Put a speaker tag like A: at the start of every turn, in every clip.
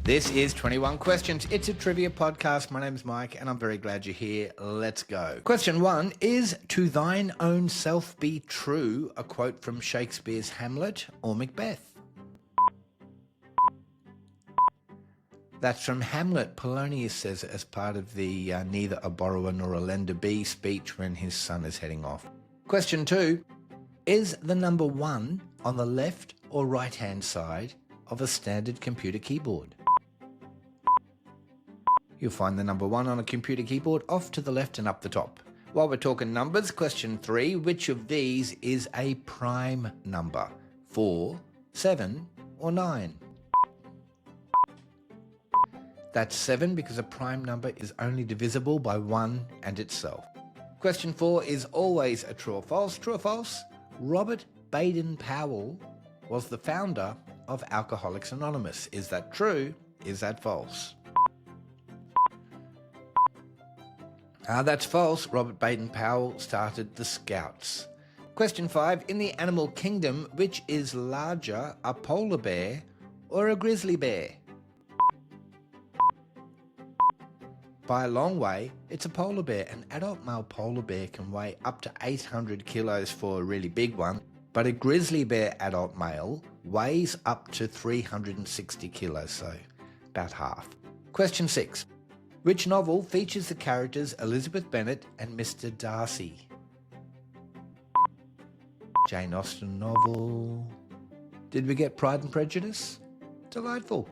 A: This is 21 Questions. It's a trivia podcast. My name's Mike, and I'm very glad you're here. Let's go. Question 1. Is "to thine own self be true" a quote from Shakespeare's Hamlet or Macbeth? That's from Hamlet. Polonius says it as part of the neither a borrower nor a lender be speech when his son is heading off. Question 2. Is the number 1 on the left or right-hand side of a standard computer keyboard? You'll find the number 1 on a computer keyboard off to the left and up the top. While we're talking numbers, question 3, which of these is a prime number? 4, 7, or 9? That's 7 because a prime number is only divisible by 1 and itself. Question 4 is always a true or false. True or false? Robert Baden-Powell was the founder of Alcoholics Anonymous. Is that true? Is that false? That's false. Robert Baden-Powell started the Scouts. Question 5. In the animal kingdom, which is larger, a polar bear or a grizzly bear? By a long way, it's a polar bear. An adult male polar bear can weigh up to 800 kilos for a really big one, but a grizzly bear adult male weighs up to 360 kilos, so about half. Question 6. Which novel features the characters Elizabeth Bennet and Mr. Darcy? Jane Austen novel. Did we get Pride and Prejudice? Delightful.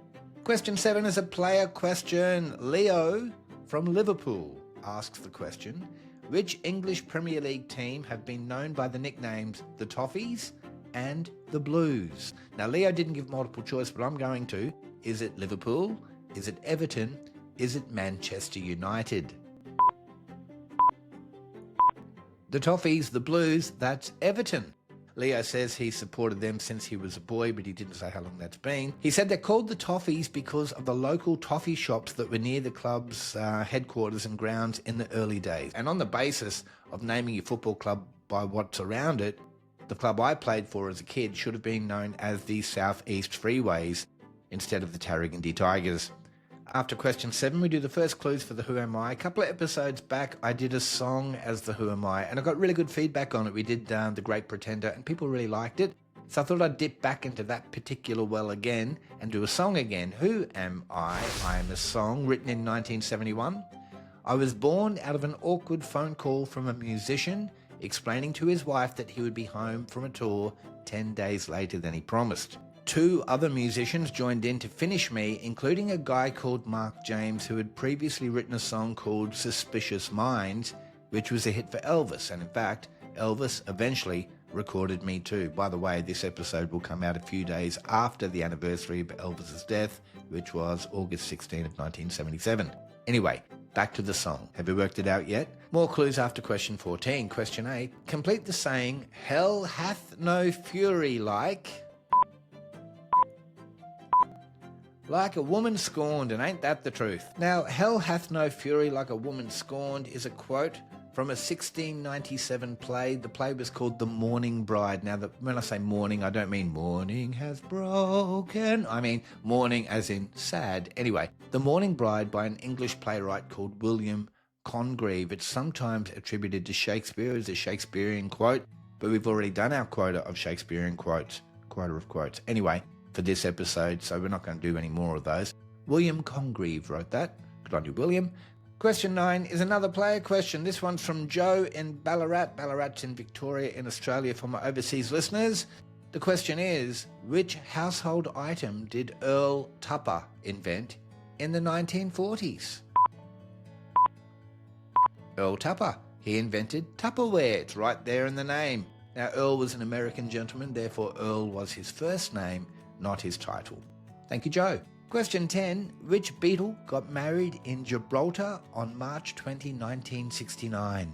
A: Question 7 is a player question. Leo from Liverpool asks the question, which English Premier League team have been known by the nicknames the Toffees and the Blues? Now, Leo didn't give multiple choice, but I'm going to. Is it Liverpool? Is it Everton? Is it Manchester United? The Toffees, the Blues, that's Everton. Leo says he supported them since he was a boy, but he didn't say how long that's been. He said they're called the Toffees because of the local toffee shops that were near the club's headquarters and grounds in the early days. And on the basis of naming your football club by what's around it, the club I played for as a kid should have been known as the South East Freeways instead of the Tarragindi Tigers. After question 7, we do the first clues for the Who Am I. A couple of episodes back, I did a song as the Who Am I, and I got really good feedback on it. We did The Great Pretender, and people really liked it. So I thought I'd dip back into that particular well again and do a song again. Who am I? I am a song written in 1971. I was born out of an awkward phone call from a musician explaining to his wife that he would be home from a tour 10 days later than he promised. 2 other musicians joined in to finish me, including a guy called Mark James who had previously written a song called Suspicious Minds, which was a hit for Elvis. And in fact, Elvis eventually recorded me too. By the way, this episode will come out a few days after the anniversary of Elvis's death, which was August 16 of 1977. Anyway, back to the song. Have you worked it out yet? More clues after question 14. Question 8. Complete the saying, hell hath no fury like a woman scorned, and ain't that the truth? Now, hell hath no fury like a woman scorned is a quote from a 1697 play. The play was called The Mourning Bride. Now, when I say mourning, I don't mean morning has broken. I mean mourning as in sad. Anyway, The Mourning Bride by an English playwright called William Congreve. It's sometimes attributed to Shakespeare as a Shakespearean quote, but we've already done our quota of Shakespearean quotes. Quota of quotes. Anyway, for this episode, so we're not going to do any more of those. William Congreve wrote that. Good on you, William. Question 9 is another player question. This one's from Joe in Ballarat. Ballarat's in Victoria in Australia for my overseas listeners. The question is, which household item did Earl Tupper invent in the 1940s? Earl Tupper. He invented Tupperware. It's right there in the name. Now, Earl was an American gentleman, therefore Earl was his first name, not his title. Thank you, Joe. Question 10. Which Beatle got married in Gibraltar on March 20, 1969?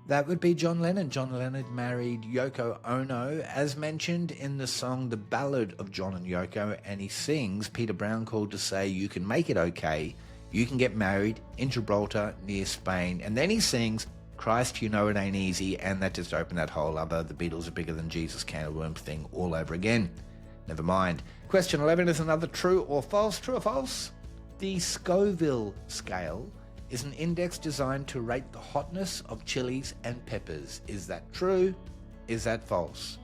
A: That would be John Lennon. John Lennon married Yoko Ono, as mentioned in the song The Ballad of John and Yoko, and he sings, Peter Brown called to say, you can make it okay, you can get married in Gibraltar near Spain. And then he sings, Christ, you know it ain't easy, and that just opened that whole other, the Beatles are bigger than Jesus can of worms thing all over again. Never mind. Question 11 is another true or false. True or false? The Scoville scale is an index designed to rate the hotness of chilies and peppers. Is that true? Is that false?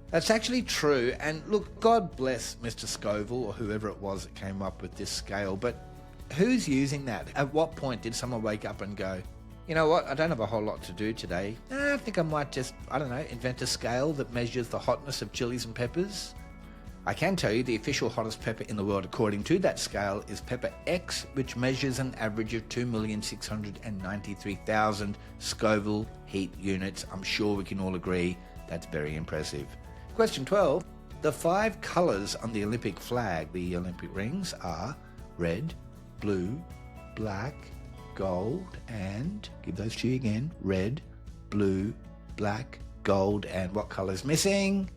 A: That's actually true, and look, God bless Mr. Scoville or whoever it was that came up with this scale, but who's using that? At what point did someone wake up and go, you know what, I don't have a whole lot to do today. I think I might just, invent a scale that measures the hotness of chilies and peppers. I can tell you the official hottest pepper in the world according to that scale is pepper X, which measures an average of 2,693,000 Scoville heat units. I'm sure we can all agree that's very impressive. Question 12. The 5 colours on the Olympic flag, the Olympic rings, are red, blue, black, gold, and, give those to you again, red, blue, black, gold, and what colour's missing?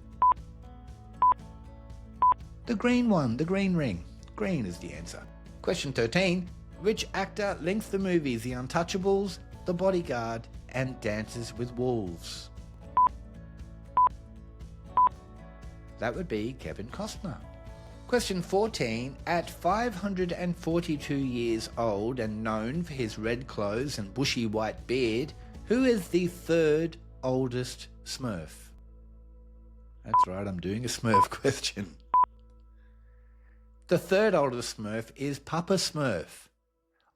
A: The green one, the green ring. Green is the answer. Question 13. Which actor linked the movies The Untouchables, The Bodyguard, and Dances with Wolves? That would be Kevin Costner. Question 14. At 542 years old and known for his red clothes and bushy white beard, who is the 3rd oldest Smurf? That's right, I'm doing a Smurf question. The 3rd oldest Smurf is Papa Smurf.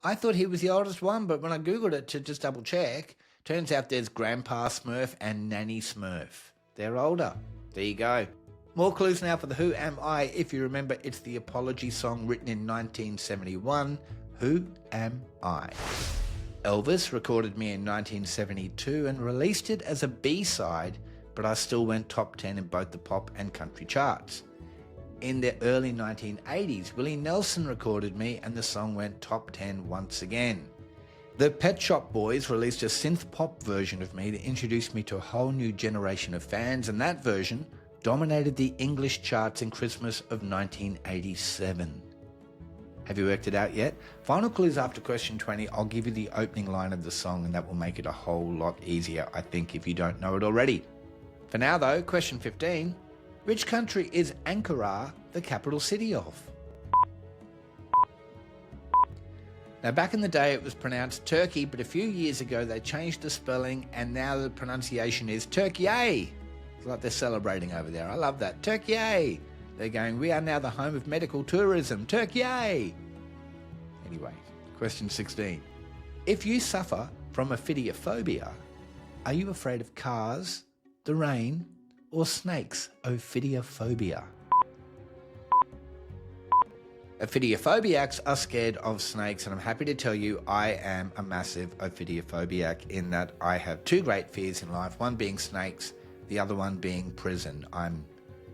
A: I thought he was the oldest one, but when I googled it to just double check, turns out there's Grandpa Smurf and Nanny Smurf. They're older. There you go. More clues now for the Who Am I. If you remember, it's the apology song written in 1971, Who Am I? Elvis recorded me in 1972 and released it as a B-side, but I still went top 10 in both the pop and country charts. In the early 1980s, Willie Nelson recorded me and the song went top 10 once again. The Pet Shop Boys released a synth-pop version of me that introduced me to a whole new generation of fans, and that version dominated the English charts in Christmas of 1987. Have you worked it out yet? Final clues after question 20. I'll give you the opening line of the song and that will make it a whole lot easier, I think, if you don't know it already. For now though, question 15. Which country is Ankara the capital city of? Now back in the day it was pronounced Turkey, but a few years ago they changed the spelling and now the pronunciation is Turkey. It's like they're celebrating over there. I love that. Turkey! They're going, we are now the home of medical tourism. Turkey! Anyway, question 16. If you suffer from ophidiophobia, are you afraid of cars, the rain, or snakes? Ophidiophobia. Ophidiophobia are scared of snakes, and I'm happy to tell you I am a massive ophidiophobiac in that I have 2 great fears in life, one being snakes, the other one being prison. I'm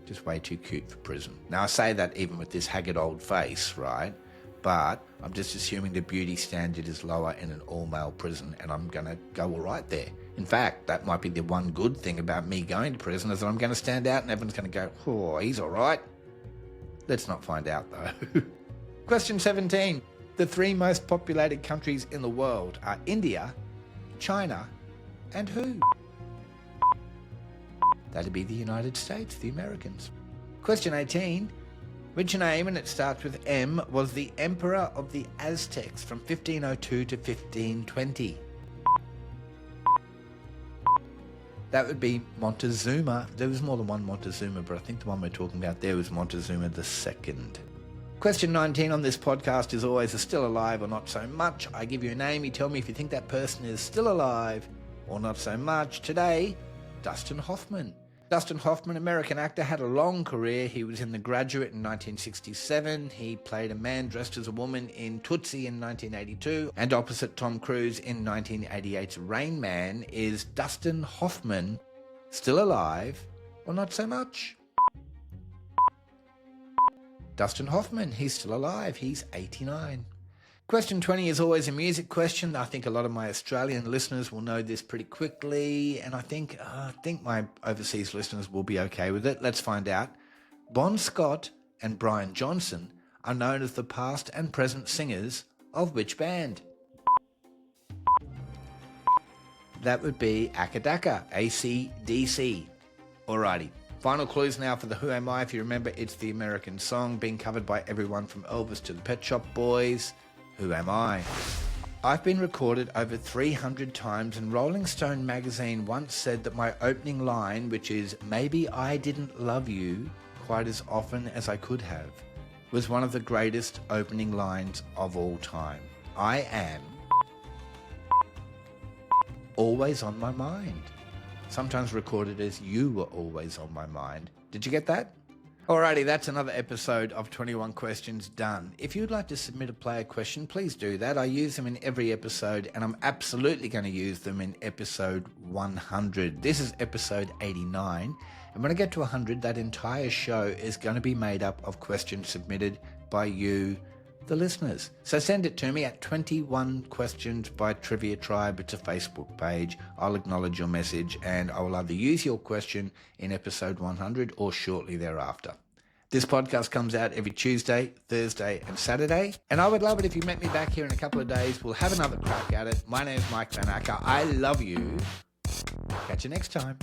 A: just way too cute for prison. Now I say that even with this haggard old face, right? But I'm just assuming the beauty standard is lower in an all-male prison and I'm going to go all right there. In fact, that might be the one good thing about me going to prison is that I'm going to stand out and everyone's going to go, oh, he's all right. Let's not find out though. Question 17. The 3 most populated countries in the world are India, China, and who? That'd be the United States, the Americans. Question 18. Which name, and it starts with M, was the Emperor of the Aztecs from 1502 to 1520? That would be Montezuma. There was more than one Montezuma, but I think the one we're talking about there was Montezuma II. Question 19 on this podcast is always a still alive or not so much. I give you a name, you tell me if you think that person is still alive or not so much. Today, Dustin Hoffman. Dustin Hoffman, American actor, had a long career. He was in The Graduate in 1967. He played a man dressed as a woman in Tootsie in 1982. And opposite Tom Cruise in 1988's Rain Man. Is Dustin Hoffman still alive or not so much? Dustin Hoffman, he's still alive. He's 89. Question 20 is always a music question. I think a lot of my Australian listeners will know this pretty quickly, and I think my overseas listeners will be okay with it. Let's find out. Bon Scott and Brian Johnson are known as the past and present singers of which band? That would be Akadaka, AC/DC. Alrighty. Final clues now for the Who Am I? If you remember, it's the American song being covered by everyone from Elvis to the Pet Shop Boys. Who am I? I've been recorded over 300 times, and Rolling Stone magazine once said that my opening line, which is, "Maybe I didn't love you quite as often as I could have," was one of the greatest opening lines of all time. I am always on my mind. Sometimes recorded as "you were always on my mind." Did you get that? Alrighty, that's another episode of 21 Questions done. If you'd like to submit a player question, please do that. I use them in every episode, and I'm absolutely going to use them in episode 100. This is episode 89, and when I get to 100, that entire show is going to be made up of questions submitted by you, the listeners. So send it to me at 21 Questions by Trivia Tribe. It's a Facebook page. I'll acknowledge your message, and I will either use your question in episode 100 or shortly thereafter. This podcast comes out every Tuesday, Thursday and Saturday, and I would love it if you met me back here in a couple of days. We'll have another crack at it. My name is Mike van Acker. I love you. Catch you next time.